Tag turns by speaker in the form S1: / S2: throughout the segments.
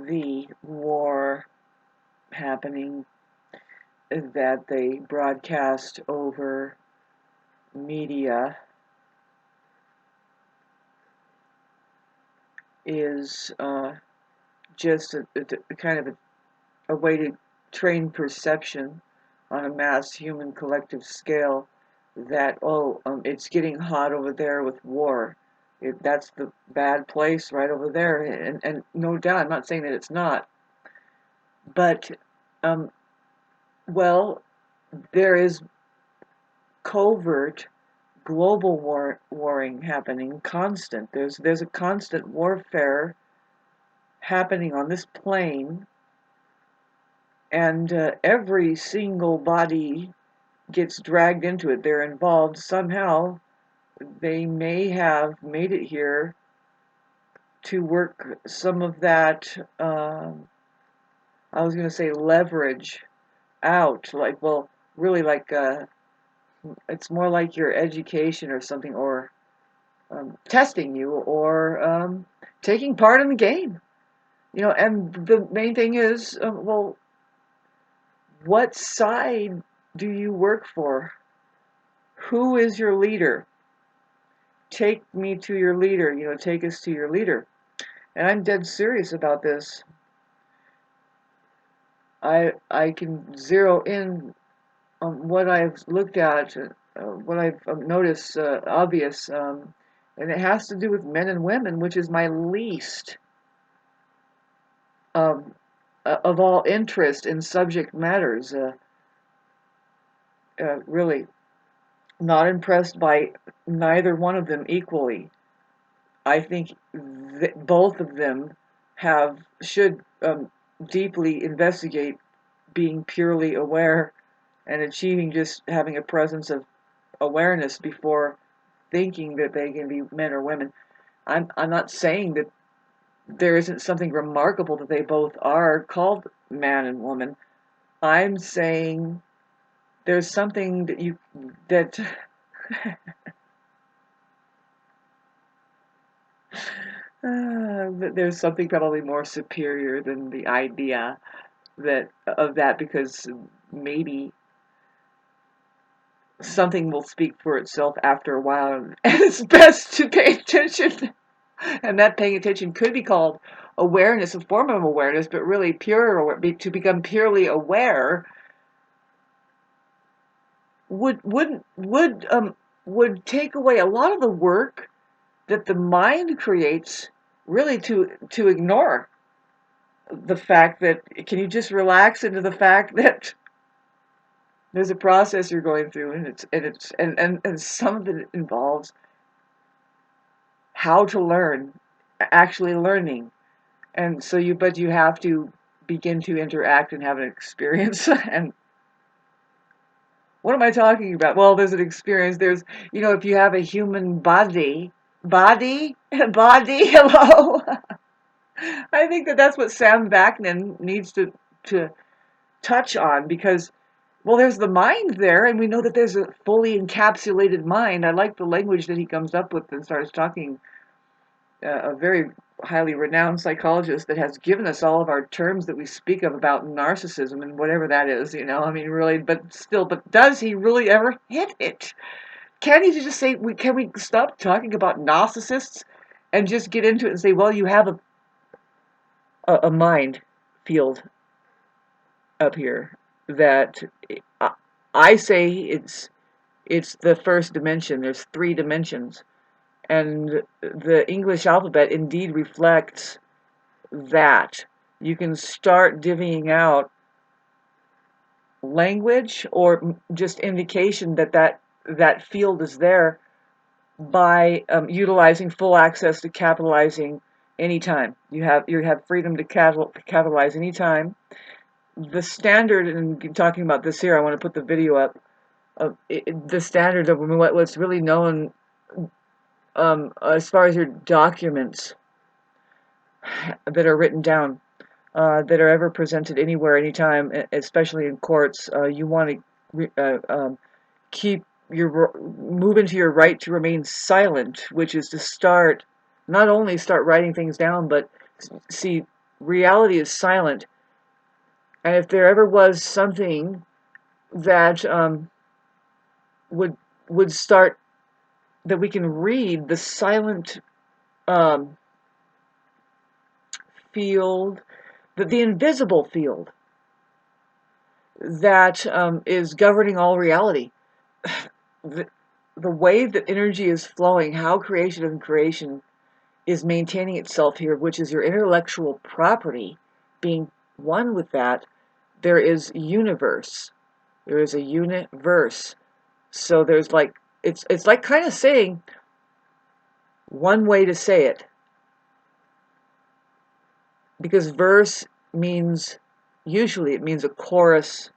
S1: the war happening that they broadcast over media is just a kind of a way to train perception on a mass human collective scale that, it's getting hot over there with war. That's the bad place right over there. And no doubt, I'm not saying that it's not. But, um, well, there is covert global warring happening, constant. There's a constant warfare happening on this plane, and every single body gets dragged into it. They're involved somehow. They may have made it here to work some of that, I was going to say leverage out. Like, well, really, like, it's more like your education or something, or testing you, or taking part in the game. And the main thing is, well, what side do you work for? Who is your leader? Take me to your leader, take us to your leader. And I'm dead serious about this. I can zero in on what I've looked at, what I've noticed obvious, and it has to do with men and women, which is my least um, of all interest in subject matters. Really, not impressed by neither one of them equally. I think both of them should deeply investigate being purely aware and achieving just having a presence of awareness before thinking that they can be men or women. I'm not saying that there isn't something remarkable that they both are called man and woman. I'm saying there's something that there's something probably more superior than the idea that because maybe something will speak for itself after a while, and it's best to pay attention. And that paying attention could be called awareness, a form of awareness, but really to become purely aware would take away a lot of the work that the mind creates, really to ignore the fact that, can you just relax into the fact that there's a process you're going through, and some of it involves how to learn, actually learning. And so you have to begin to interact and have an experience. And what am I talking about? Well, there's an experience. If you have a human body, hello. I think that's what Sam Vaknin needs to touch on, because, well, there's the mind there, and we know that there's a fully encapsulated mind. I like the language that he comes up with and starts talking. A very highly renowned psychologist that has given us all of our terms that we speak of about narcissism and whatever that is, I mean, really, but still, but does he really ever hit it? Can he just say, can we stop talking about narcissists and just get into it and say, well, you have a mind field up here that I say it's the first dimension. There's 3 dimensions. And the English alphabet indeed reflects that. You can start divvying out language or just indication that field is there by utilizing full access to capitalizing anytime. You have freedom to capitalize anytime. The standard, and talking about this here, I want to put the video up. The standard of what's really known, as far as your documents that are written down, that are ever presented anywhere, anytime, especially in courts, you want to move into your right to remain silent, which is to not only start writing things down, but see, reality is silent. And if there ever was something that would would start, that we can read, the silent um, field, the invisible field that is governing all reality. The, the way that energy is flowing, how creation and creation is maintaining itself here, which is your intellectual property, being one with that, there is universe. There is a universe. So there's like, it's like kind of saying one way to say it, because verse means, usually it means a chorus,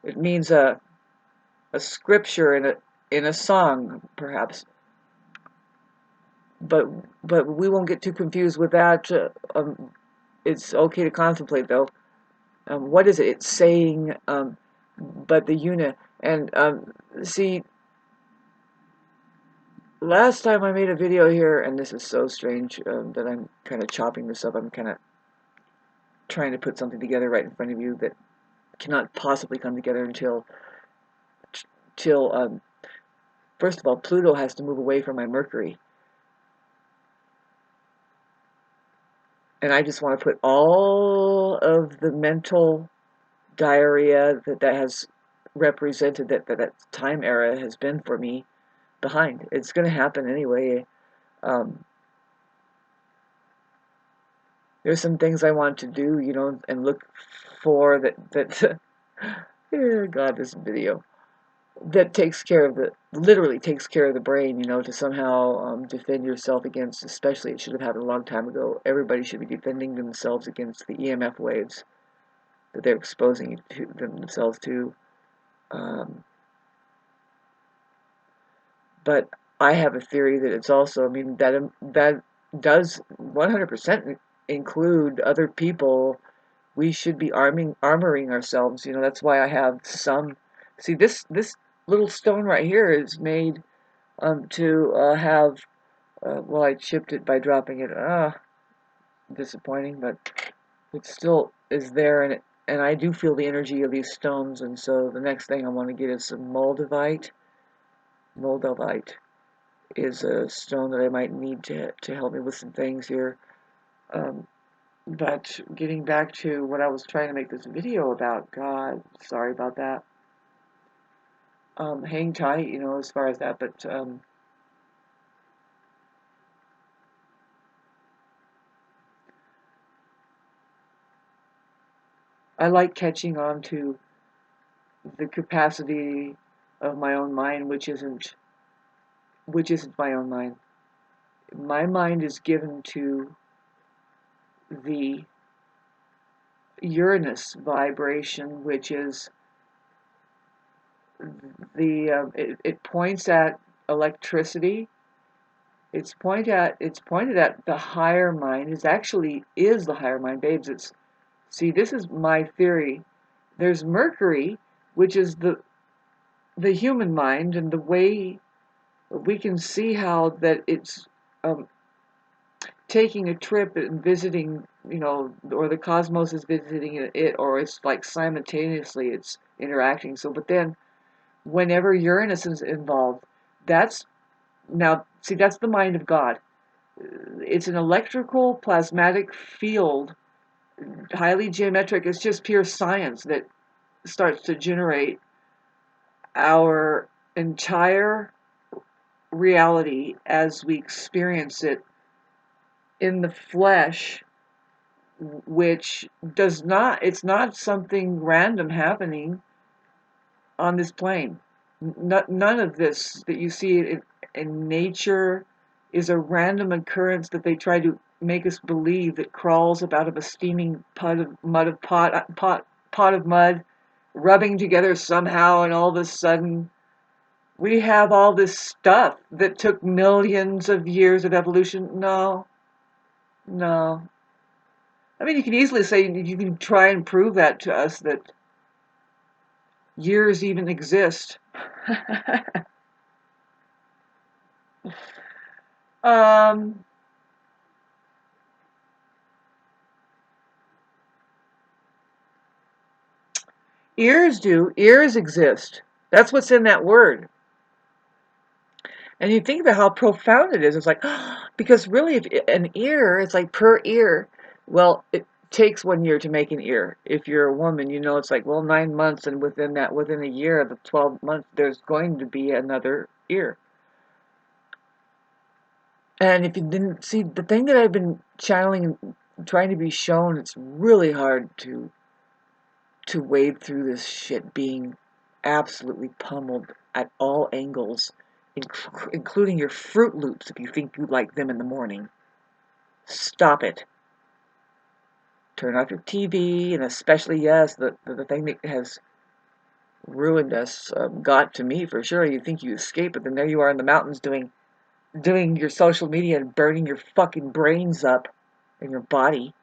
S1: it means a scripture in a song, perhaps. But we won't get too confused with that. It's okay to contemplate, though. What is it? It's saying, but the unit. And see, last time I made a video here, and this is so strange that I'm kind of chopping this up. I'm kind of trying to put something together right in front of you that cannot possibly come together until first of all, Pluto has to move away from my Mercury. And I just want to put all of the mental diarrhea that has represented that time era has been for me behind. It's going to happen anyway. Um, there's some things I want to do, and look for that God, this video that takes care of literally takes care of the brain, to somehow defend yourself against, especially it should have happened a long time ago. Everybody should be defending themselves against the EMF waves that they're exposing themselves to. But I have a theory that it's also, I mean, that does 100% include other people. We should be armoring ourselves. That's why I have some. See, this little stone right here is made to have. Well, I chipped it by dropping it. Disappointing, but it still is there, and I do feel the energy of these stones. And so the next thing I want to get is some moldavite. Moldavite is a stone that I might need to help me with some things here. But getting back to what I was trying to make this video about, God, sorry about that. Hang tight, as far as that, but I like catching on to the capacity of my own mind, which isn't my own mind. My mind is given to the Uranus vibration, which is it points at electricity. It's pointed at the higher mind. Is actually is the higher mind, babes. See, this is my theory. There's Mercury, which is the human mind, and the way we can see how that it's um, taking a trip and visiting, or the cosmos is visiting it, or it's like simultaneously it's interacting. So, but then whenever Uranus is involved, that's now, see, that's the mind of God. It's an electrical plasmatic field, highly geometric. It's just pure science that starts to generate our entire reality as we experience it in the flesh, which it's not something random happening on this plane. None of this that you see in nature is a random occurrence that they try to make us believe, that crawls up out of a steaming pot of mud, rubbing together somehow, and all of a sudden we have all this stuff that took millions of years of evolution. No, no. I mean, you can easily say, you can try and prove that to us, that years even exist. um, Ears do. Ears exist. That's what's in that word. And you think about how profound it is. It's like, because really, if an ear, it's like per ear. Well, it takes 1 year to make an ear. If you're a woman, you know it's like, well, 9 months, and within a year of the 12 months, there's going to be another ear. And if you didn't see the thing that I've been channeling and trying to be shown, it's really hard to wade through this shit being absolutely pummeled at all angles, including your Fruit Loops if you think you like them in the morning. Stop it. Turn off your TV, and especially, yes, the thing that has ruined us, got to me for sure. You think you escape, but then there you are in the mountains doing your social media and burning your fucking brains up in your body.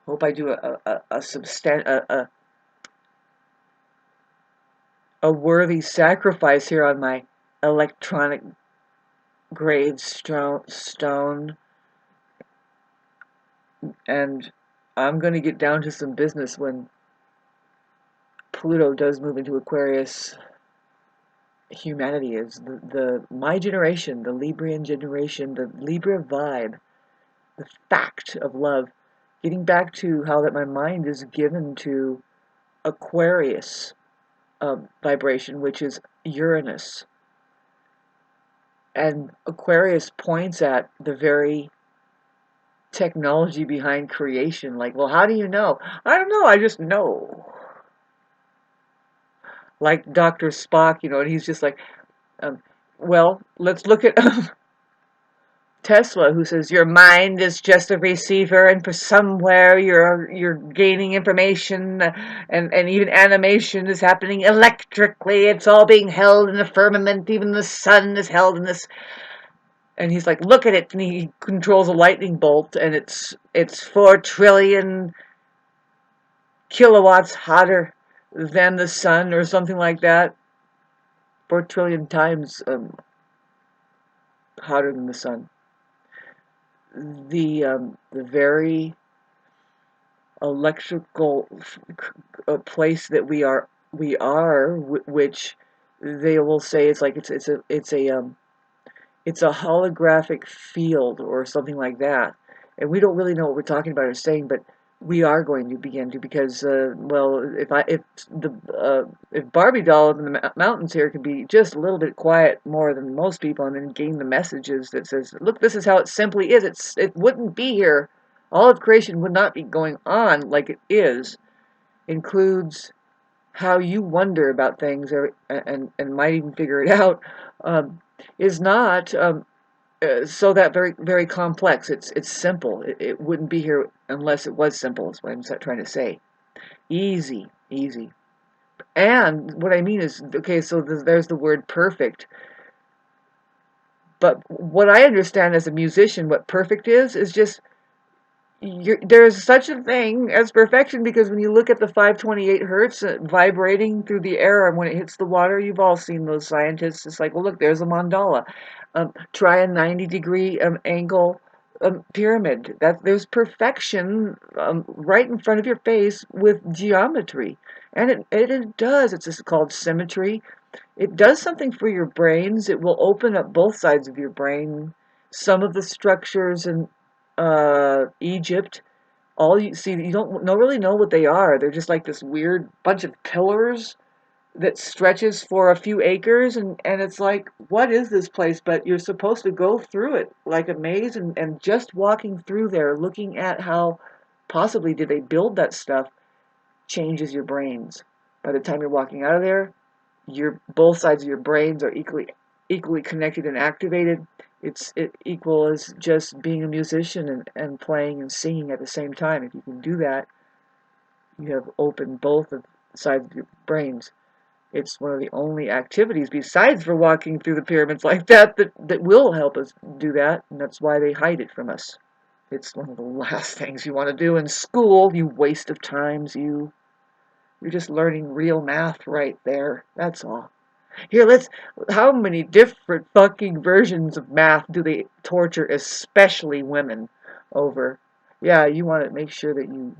S1: Hope I do a worthy sacrifice here on my electronic gravestone, and I'm going to get down to some business when Pluto does move into Aquarius. Humanity is my generation, the Librian generation, the Libra vibe, the fact of love. Getting back to how that my mind is given to Aquarius vibration, which is Uranus. And Aquarius points at the very technology behind creation. Like, well, how do you know? I don't know, I just know. Like Dr. Spock, and he's just like, well, let's look at Tesla, who says your mind is just a receiver, and for somewhere you're gaining information, and even animation is happening electrically. It's all being held in the firmament. Even the sun is held in this. And he's like, look at it, and he controls a lightning bolt, and it's 4 trillion kilowatts hotter than the sun, or something like that. 4 trillion times hotter than the sun. The very electrical place that we are, which they will say it's like it's a holographic field or something like that, and we don't really know what we're talking about or saying, but we are going to begin to, because well, if Barbie doll in the mountains here could be just a little bit quiet more than most people, and then gain the messages that says, look, this is how it simply is. It wouldn't be here. All of creation would not be going on like it is. Includes how you wonder about things, and might even figure it out, is not so that very very complex. It's simple. It wouldn't be here unless it was simple. Is what I'm trying to say. Easy, easy. And what I mean is, okay, so there's the word perfect. But what I understand as a musician, what perfect is just there's such a thing as perfection, because when you look at the 528 hertz vibrating through the air, and when it hits the water, you've all seen those scientists. It's like, well, look, there's a mandala. Try a 90-degree angle pyramid. There's perfection right in front of your face with geometry, and it does. It's just called symmetry. It does something for your brains. It will open up both sides of your brain. Some of the structures in Egypt, all you see, you don't really know what they are. They're just like this weird bunch of pillars that stretches for a few acres, and it's like, what is this place? But you're supposed to go through it like a maze, and just walking through there, looking at how possibly did they build that stuff, changes your brains. By the time you're walking out of there, both sides of your brains are equally connected and activated. It equal as just being a musician and playing and singing at the same time. If you can do that, you have opened both of sides of your brains. It's one of the only activities, besides for walking through the pyramids like that will help us do that, and that's why they hide it from us. It's one of the last things you want to do in school, you waste of times. You're just learning real math right there. That's all. Here, how many different fucking versions of math do they torture, especially women, over? Yeah, you want to make sure that you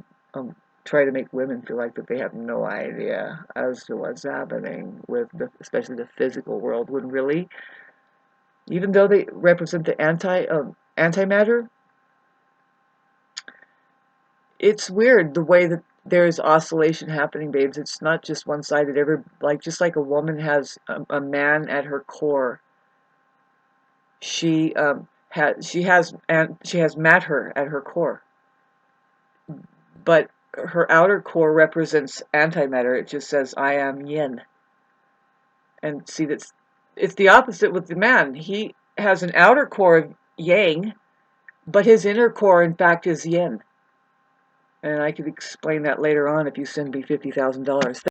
S1: try to make women feel like that they have no idea as to what's happening with especially the physical world, when really, even though they represent the antimatter, it's weird the way that there's oscillation happening, babes. It's not just one-sided. Just like a woman has a man at her core, she has matter at her core, but her outer core represents antimatter. It just says, I am yin. And see, it's the opposite with the man. He has an outer core of yang, but his inner core, in fact, is yin. And I could explain that later on if you send me $50,000.